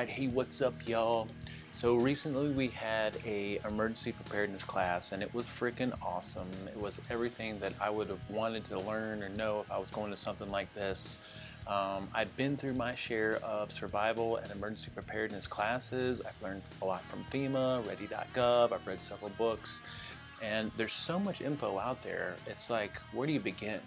Alright, hey, what's up, y'all? So recently we had a emergency preparedness class and it was freaking awesome. It was everything that I would have wanted to learn or know if I was going to something like this. I've been through my share of survival and emergency preparedness classes. I've learned a lot from FEMA, ready.gov, I've read several books, and there's so much info out there. It's like, where do you begin?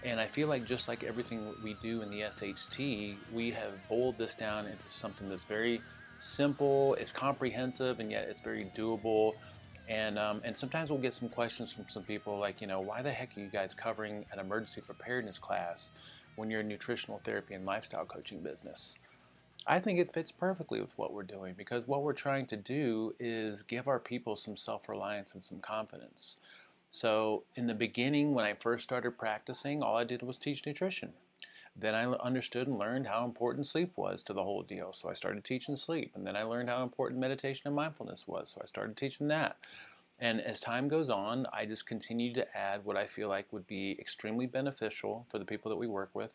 And I feel like just like everything we do in the SHT, we have boiled this down into something that's very simple, it's comprehensive, and yet it's very doable. And sometimes we'll get some questions from some people like, why the heck are you guys covering an emergency preparedness class when you're a nutritional therapy and lifestyle coaching business? I think it fits perfectly with what we're doing because what we're trying to do is give our people some self-reliance and some confidence. So in the beginning, when I first started practicing, all I did was teach nutrition. Then I understood and learned how important sleep was to the whole deal. So I started teaching sleep. And then I learned how important meditation and mindfulness was. So I started teaching that. And as time goes on, I just continue to add what I feel like would be extremely beneficial for the people that we work with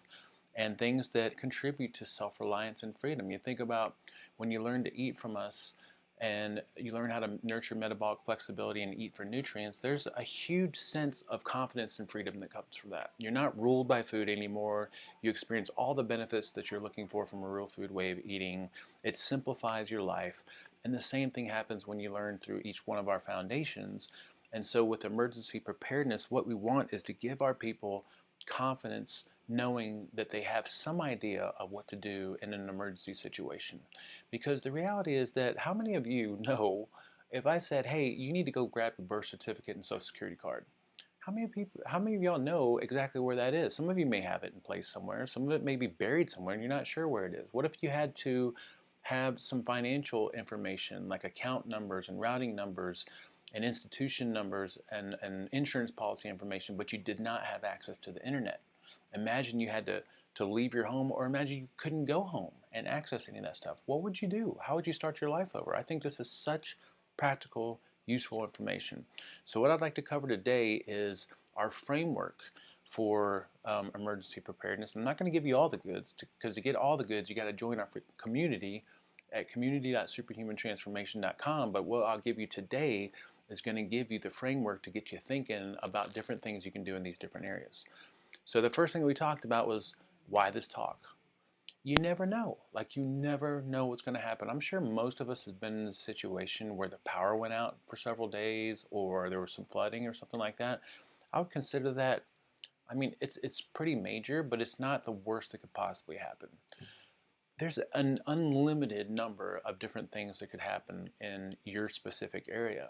and things that contribute to self-reliance and freedom. You think about when you learn to eat from us and you learn how to nurture metabolic flexibility and eat for nutrients, there's a huge sense of confidence and freedom that comes from that. You're not ruled by food anymore. You experience all the benefits that you're looking for from a real food way of eating. It simplifies your life. And the same thing happens when you learn through each one of our foundations. And so with emergency preparedness, what we want is to give our people confidence knowing that they have some idea of what to do in an emergency situation. Because the reality is that how many of you know if I said, hey, you need to go grab your birth certificate and social security card? How many of y'all know exactly where that is? Some of you may have it in place somewhere. Some of it may be buried somewhere and you're not sure where it is. What if you had to have some financial information like account numbers and routing numbers and institution numbers and insurance policy information, but you did not have access to the internet? Imagine you had to leave your home, or imagine you couldn't go home and access any of that stuff. What would you do? How would you start your life over? I think this is such practical, useful information. So what I'd like to cover today is our framework for emergency preparedness. I'm not going to give you all the goods, because to get all the goods, you got to join our community at community.superhumantransformation.com. But what I'll give you today is going to give you the framework to get you thinking about different things you can do in these different areas. So the first thing we talked about was, why this talk? You never know. Like, you never know what's going to happen. I'm sure most of us have been in a situation where the power went out for several days or there was some flooding or something like that. I would consider that, I mean, it's pretty major, but it's not the worst that could possibly happen. There's an unlimited number of different things that could happen in your specific area.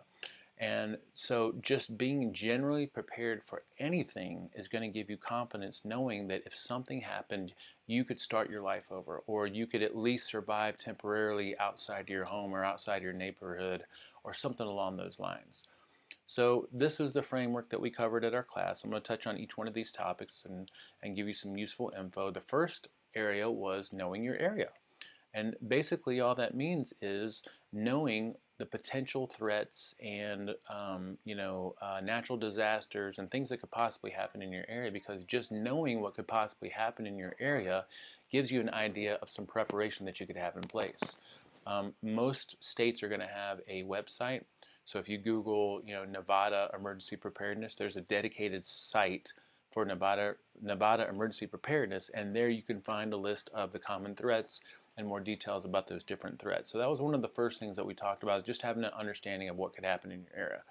And so just being generally prepared for anything is going to give you confidence knowing that if something happened, you could start your life over, or you could at least survive temporarily outside your home or outside your neighborhood or something along those lines. So this is the framework that we covered at our class. I'm going to touch on each one of these topics and give you some useful info. The first area was knowing your area. And basically all that means is knowing the potential threats and natural disasters and things that could possibly happen in your area, because just knowing what could possibly happen in your area gives you an idea of some preparation that you could have in place. Most states are going to have a website. So if you Google, Nevada emergency preparedness, there's a dedicated site for Nevada emergency preparedness, and there you can find a list of the common threats and more details about those different threats. So that was one of the first things that we talked about, is just having an understanding of what could happen in your area.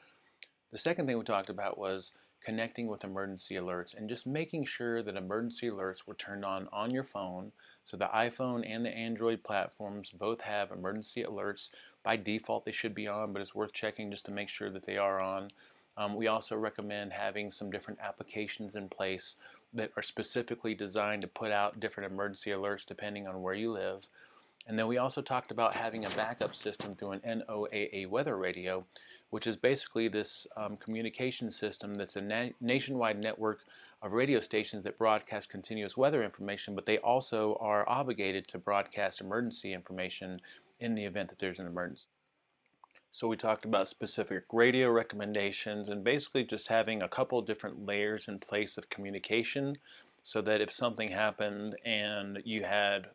The second thing we talked about was connecting with emergency alerts and just making sure that emergency alerts were turned on your phone. So the iPhone and the Android platforms both have emergency alerts. By default they should be on, but it's worth checking just to make sure that they are on. We also recommend having some different applications in place that are specifically designed to put out different emergency alerts depending on where you live. And then we also talked about having a backup system through an NOAA weather radio, which is basically this communication system that's a nationwide network of radio stations that broadcast continuous weather information, but they also are obligated to broadcast emergency information in the event that there's an emergency. So we talked about specific radio recommendations and basically just having a couple different layers in place of communication so that if something happened and you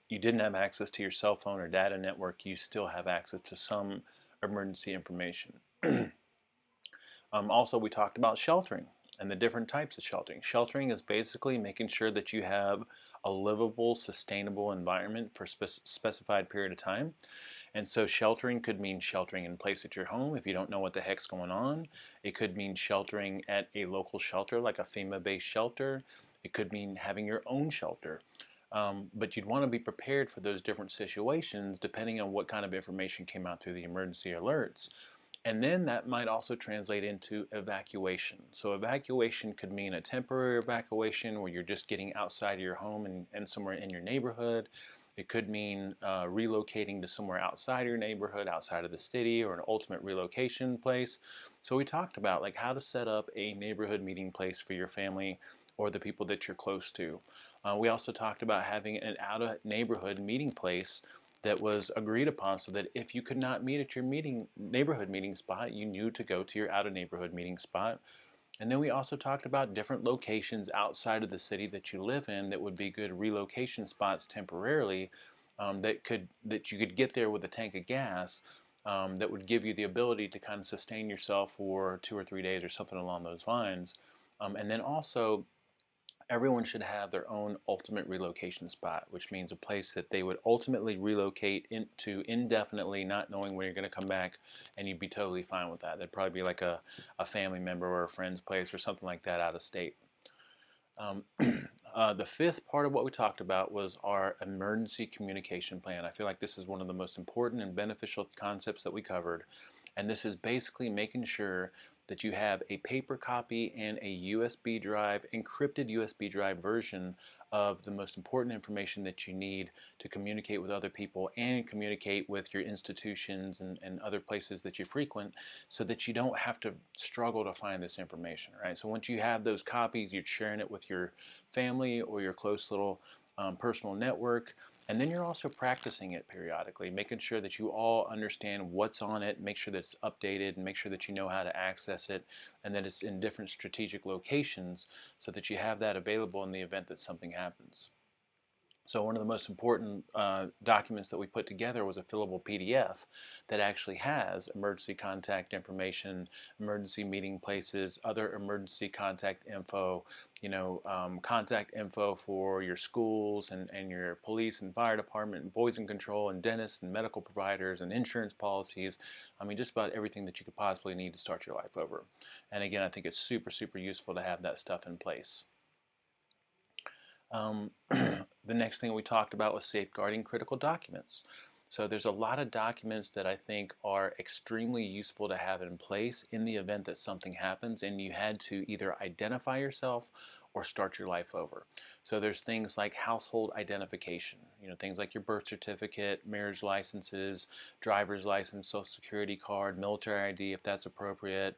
didn't have access to your cell phone or data network, you still have access to some emergency information. Also, we talked about sheltering and the different types of sheltering. Sheltering is basically making sure that you have a livable, sustainable environment for a specified period of time. And so sheltering could mean sheltering in place at your home if you don't know what the heck's going on. It could mean sheltering at a local shelter like a FEMA-based shelter. It could mean having your own shelter. But you'd want to be prepared for those different situations depending on what kind of information came out through the emergency alerts. And then that might also translate into evacuation. So evacuation could mean a temporary evacuation where you're just getting outside of your home and somewhere in your neighborhood. It could mean relocating to somewhere outside of your neighborhood, outside of the city, or an ultimate relocation place. So we talked about like how to set up a neighborhood meeting place for your family or the people that you're close to. We also talked about having an out-of-neighborhood meeting place that was agreed upon so that if you could not meet at your neighborhood meeting spot, you knew to go to your out-of-neighborhood meeting spot. And then we also talked about different locations outside of the city that you live in that would be good relocation spots temporarily, that you could get there with a tank of gas, that would give you the ability to kind of sustain yourself for 2 or 3 days or something along those lines. And then also everyone should have their own ultimate relocation spot, which means a place that they would ultimately relocate into indefinitely, not knowing when you're going to come back, and you'd be totally fine with that. That'd probably be like a family member or a friend's place or something like that out of state. Um, the fifth part of what we talked about was our emergency communication plan. I feel like this is one of the most important and beneficial concepts that we covered. And this is basically making sure that you have a paper copy and a USB drive, encrypted USB drive version of the most important information that you need to communicate with other people and communicate with your institutions and other places that you frequent, so that you don't have to struggle to find this information, right? So once you have those copies, you're sharing it with your family or your close little personal network. And then you're also practicing it periodically, making sure that you all understand what's on it, make sure that it's updated, and make sure that you know how to access it, and that it's in different strategic locations so that you have that available in the event that something happens. So one of the most important documents that we put together was a fillable PDF that actually has emergency contact information, emergency meeting places, other emergency contact info, contact info for your schools and your police and fire department and poison control and dentists and medical providers and insurance policies. I mean, just about everything that you could possibly need to start your life over. And again, I think it's super, super useful to have that stuff in place. The next thing we talked about was safeguarding critical documents. So there's a lot of documents that I think are extremely useful to have in place in the event that something happens and you had to either identify yourself or start your life over. So there's things like household identification, things like your birth certificate, marriage licenses, driver's license, social security card, military ID if that's appropriate,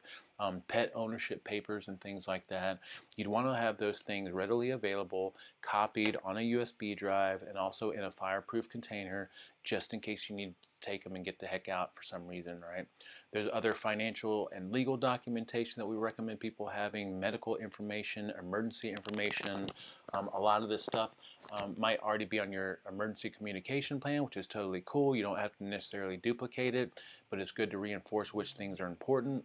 pet ownership papers and things like that. You'd want to have those things readily available, copied on a USB drive and also in a fireproof container just in case you need to take them and get the heck out for some reason, right? There's other financial and legal documentation that we recommend people having, medical information, emergency information. A lot of this stuff might already be on your emergency communication plan, which is totally cool. You don't have to necessarily duplicate it, but it's good to reinforce which things are important.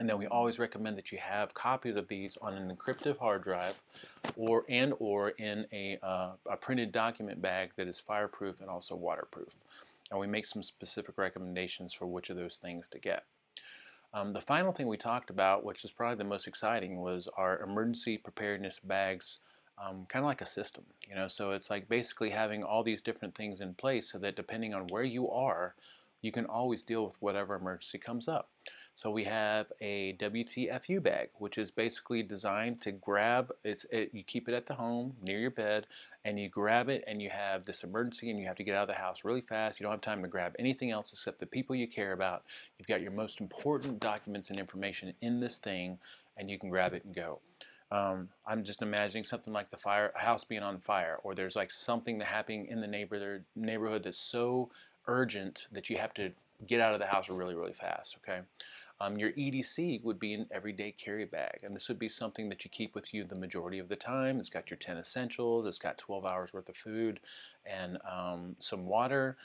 And then we always recommend that you have copies of these on an encrypted hard drive or in a printed document bag that is fireproof and also waterproof. And we make some specific recommendations for which of those things to get. The final thing we talked about, which is probably the most exciting, was our emergency preparedness bags, kind of like a system. So it's like basically having all these different things in place so that depending on where you are, you can always deal with whatever emergency comes up. So we have a WTFU bag, which is basically designed to grab, you keep it at the home near your bed, and you grab it and you have this emergency and you have to get out of the house really fast. You don't have time to grab anything else except the people you care about. You've got your most important documents and information in this thing and you can grab it and go. I'm just imagining something like a house being on fire, or there's like something that happening in the neighborhood that's so urgent that you have to get out of the house really, really fast, okay? Your EDC would be an everyday carry bag, and this would be something that you keep with you the majority of the time. It's got your 10 essentials, it's got 12 hours worth of food, and some water.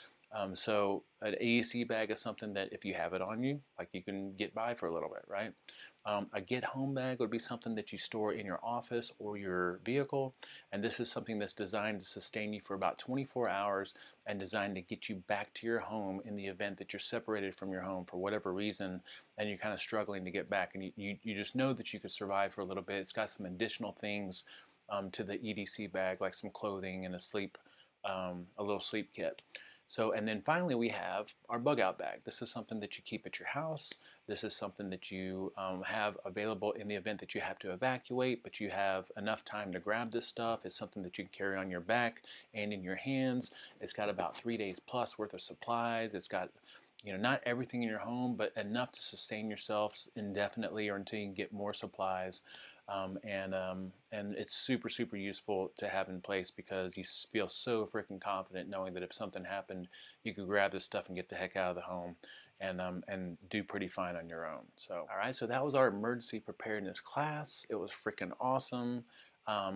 So an AEC bag is something that if you have it on you, like you can get by for a little bit, right? A get home bag would be something that you store in your office or your vehicle, and this is something that's designed to sustain you for about 24 hours and designed to get you back to your home in the event that you're separated from your home for whatever reason and you're kind of struggling to get back, and you just know that you could survive for a little bit. It's got some additional things to the EDC bag, like some clothing and a little sleep kit. So, and then finally we have our bug out bag. This is something that you keep at your house. This is something that you have available in the event that you have to evacuate, but you have enough time to grab this stuff. It's something that you can carry on your back and in your hands. It's got about 3 days plus worth of supplies. It's got, you know, not everything in your home, but enough to sustain yourself indefinitely or until you can get more supplies. And it's super, super useful to have in place because you feel so freaking confident knowing that if something happened, you could grab this stuff and get the heck out of the home and do pretty fine on your own. So, all right, so that was our emergency preparedness class. It was freaking awesome.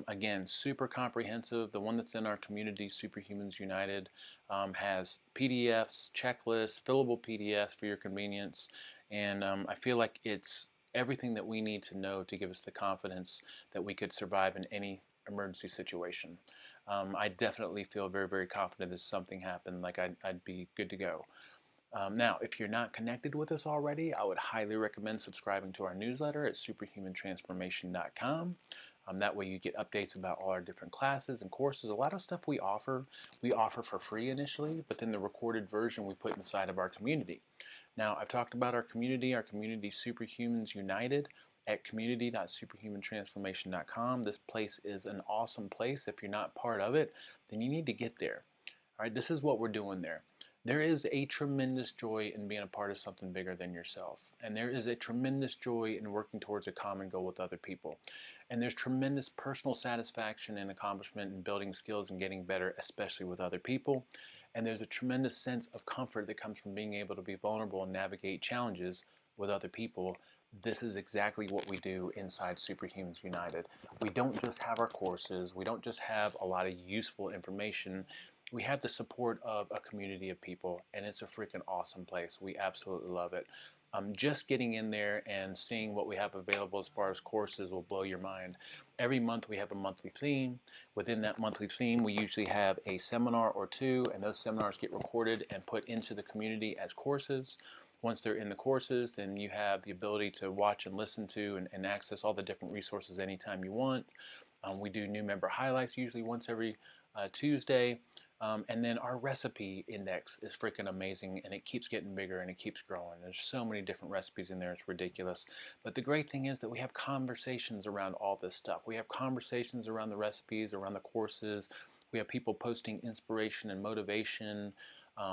Again, super comprehensive. The one that's in our community, SuperHumans United, has PDFs, checklists, fillable PDFs for your convenience, and I feel like it's everything that we need to know to give us the confidence that we could survive in any emergency situation. I definitely feel very, very confident if something happened, like I'd be good to go. Now, if you're not connected with us already, I would highly recommend subscribing to our newsletter at superhumantransformation.com. That way you get updates about all our different classes and courses. A lot of stuff we offer for free initially, but then the recorded version we put inside of our community. Now, I've talked about our community SuperHumans United at community.superhumantransformation.com. This place is an awesome place. If you're not part of it, then you need to get there. All right, this is what we're doing there. There is a tremendous joy in being a part of something bigger than yourself. And there is a tremendous joy in working towards a common goal with other people. And there's tremendous personal satisfaction and accomplishment in building skills and getting better, especially with other people. And there's a tremendous sense of comfort that comes from being able to be vulnerable and navigate challenges with other people. This is exactly what we do inside SuperHumans United. We don't just have our courses. We don't just have a lot of useful information. We have the support of a community of people, and it's a freaking awesome place. We absolutely love it. Just getting in there and seeing what we have available as far as courses will blow your mind. Every month we have a monthly theme. Within that monthly theme, we usually have a seminar or two, and those seminars get recorded and put into the community as courses. Once they're in the courses, then you have the ability to watch and listen to and access all the different resources anytime you want. We do new member highlights usually once every Tuesday. And then our recipe index is freaking amazing, and it keeps getting bigger and it keeps growing. There's so many different recipes in there, it's ridiculous. But the great thing is that we have conversations around all this stuff. We have conversations around the recipes, around the courses. We have people posting inspiration and motivation,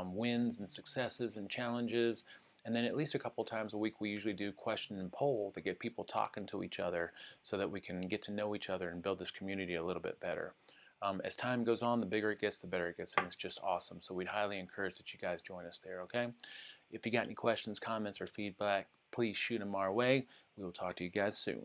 wins and successes and challenges. And then at least a couple times a week we usually do question and poll to get people talking to each other so that we can get to know each other and build this community a little bit better. As time goes on, the bigger it gets, the better it gets, and it's just awesome. So we'd highly encourage that you guys join us there, okay? If you got any questions, comments, or feedback, please shoot them our way. We will talk to you guys soon.